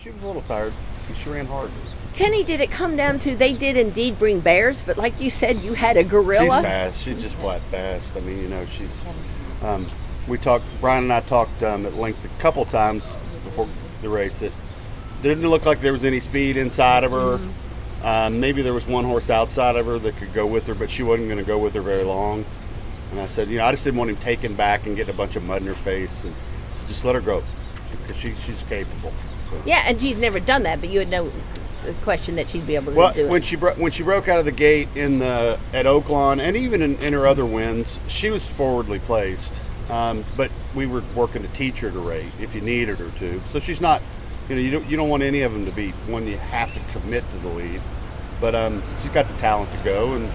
She was a little tired. She ran hard. Kenny, did it come down to they did indeed bring bears, but like you said, you had a gorilla? She's fast. She's just flat fast. I mean, she's. We talked. Brian and I talked at length a couple times before the race. It didn't look like there was any speed inside of her. Maybe there was one horse outside of her that could go with her, but she wasn't going to go with her very long. And I said, I just didn't want him taken back and getting a bunch of mud in her face. And so just let her go, because she's capable. So. Yeah, and she'd never done that, but you had no question that she'd be able to do it. When she broke out of the gate at Oaklawn, and even in her other wins, she was forwardly placed. But we were working to teach her to rate if you needed her to. So she's not, you don't want any of them to be one you have to commit to the lead. But she's got the talent to go, and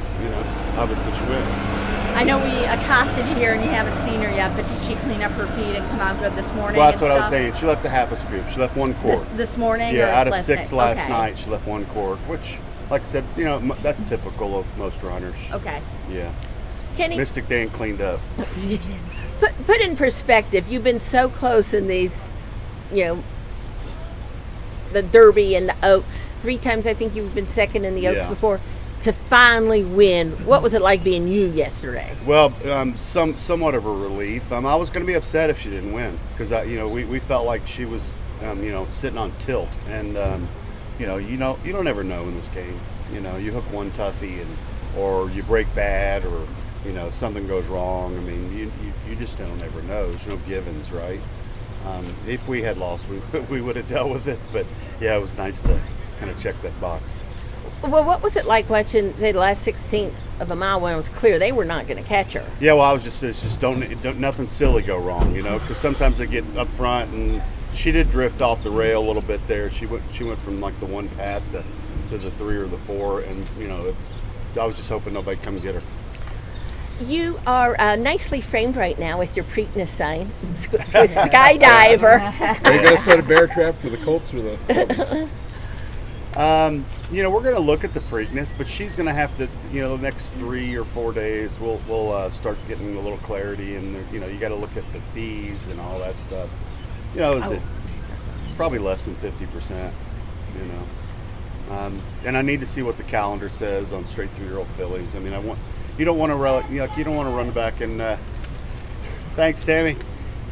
obviously she will. I know we accosted you here and you haven't seen her yet, but did she clean up her feet and come out good this morning? Well, that's what I was saying. She left a half a scoop. She left one cork. This morning? Yeah, or out of 6 last okay. night, she left one cork, which, like I said, that's typical of most runners. Okay. Yeah. Kenny, Mystic Dan cleaned up. put in perspective, you've been so close in these, the Derby and the Oaks. 3 times I think you've been second in the Oaks before. To finally win, what was it like being you yesterday? Well, somewhat of a relief. I was going to be upset if she didn't win, because we felt like she was sitting on tilt, and you don't ever know in this game. You hook one toughie or you break bad, or something goes wrong. I mean, you just don't ever know. There's no givens, right? If we had lost, we would have dealt with it. But yeah, it was nice to kind of check that box. Well, what was it like watching, say, the last 16th of a mile when it was clear they were not going to catch her? Yeah, well, it's just don't nothing silly go wrong, because sometimes they get up front, and she did drift off the rail a little bit there. She went from like the one path to the 3 or the 4, and I was just hoping nobody'd come get her. You are nicely framed right now with your Preakness sign. With skydiver. Are you going to set a bear trap for the Colts or the? We're going to look at the Preakness, but she's going to have to, the next 3 or 4 days, we'll start getting a little clarity, and you got to look at the fees and all that stuff. It's probably less than 50%. And I need to see what the calendar says on straight 3-year-old fillies. I mean, you don't want to run back and thanks, Tammy.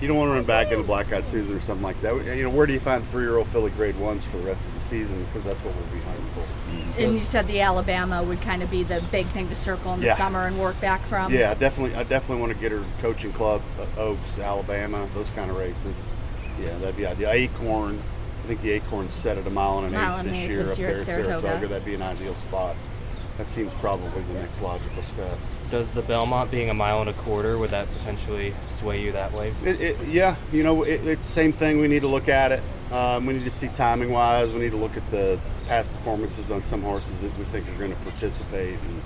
You don't want to run back into Black-Eyed Susan or something like that. Where do you find 3-year-old filly grade 1s for the rest of the season? Because that's what we'll be hunting for. And you said the Alabama would kind of be the big thing to circle in the summer and work back from. Yeah, I definitely want to get her coaching club, Oaks, Alabama, those kind of races. Yeah, that'd be ideal. Acorn, I think the Acorn's set at 1.1 miles this year up there at Saratoga. That'd be an ideal spot. That seems probably the next logical step. Does the Belmont being 1.25 miles, would that potentially sway you that way? Yeah, it's the same thing. We need to look at it. We need to see timing wise. We need to look at the past performances on some horses that we think are going to participate. And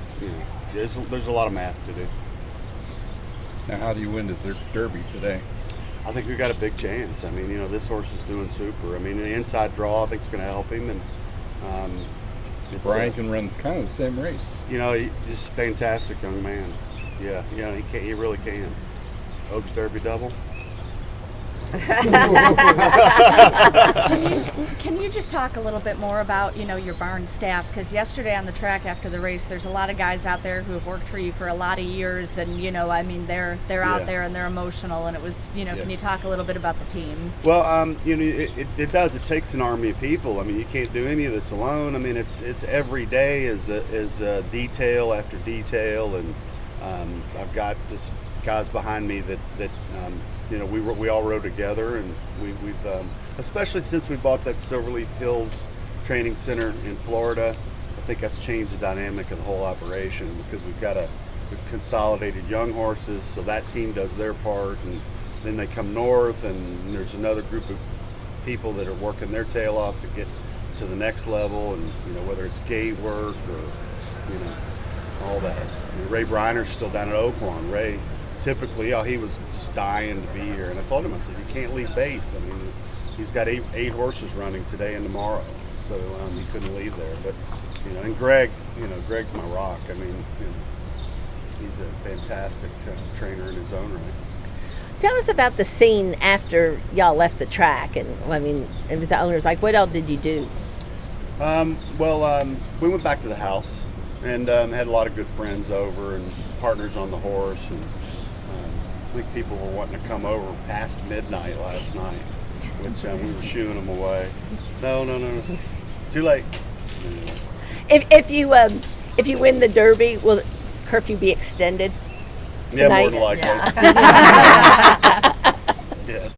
there's a lot of math to do. Now, how do you win the Derby today? I think we've got a big chance. I mean, this horse is doing super. I mean, the inside draw I think is going to help him, and Brian can run kind of the same race. He's a fantastic young man. Yeah, he really can. Oaks Derby double. Can you just talk a little bit more about your barn staff? Because yesterday on the track after the race, there's a lot of guys out there who have worked for you for a lot of years, and they're out there and they're emotional, and it was Can you talk a little bit about the team? Well, it does. It takes an army of people. I mean, you can't do any of this alone. I mean, it's every day is detail after detail, and I've got just guys behind me that we all rode together, and we've especially since we bought that Silverleaf Hills training center in Florida. I think that's changed the dynamic of the whole operation, because we've consolidated young horses, so that team does their part, and then they come north, and there's another group of people that are working their tail off to get to the next level, and whether it's gate work or all that. Ray Briner's still down at Oaklawn. Ray, typically, he was just dying to be here, and I told him, I said, you can't leave base. I mean, he's got eight horses running today and tomorrow, so he couldn't leave there. But and Greg's my rock. I mean, he's a fantastic trainer in his own right. Tell us about the scene after y'all left the track, and and with the owners. Like, what all did you do? We went back to the house and had a lot of good friends over and partners on the horse, and I think people were wanting to come over past midnight last night, which we were shooing them away. No, it's too late. If you win the Derby, will the curfew be extended? Yeah, more Tonight? than likely. Yes.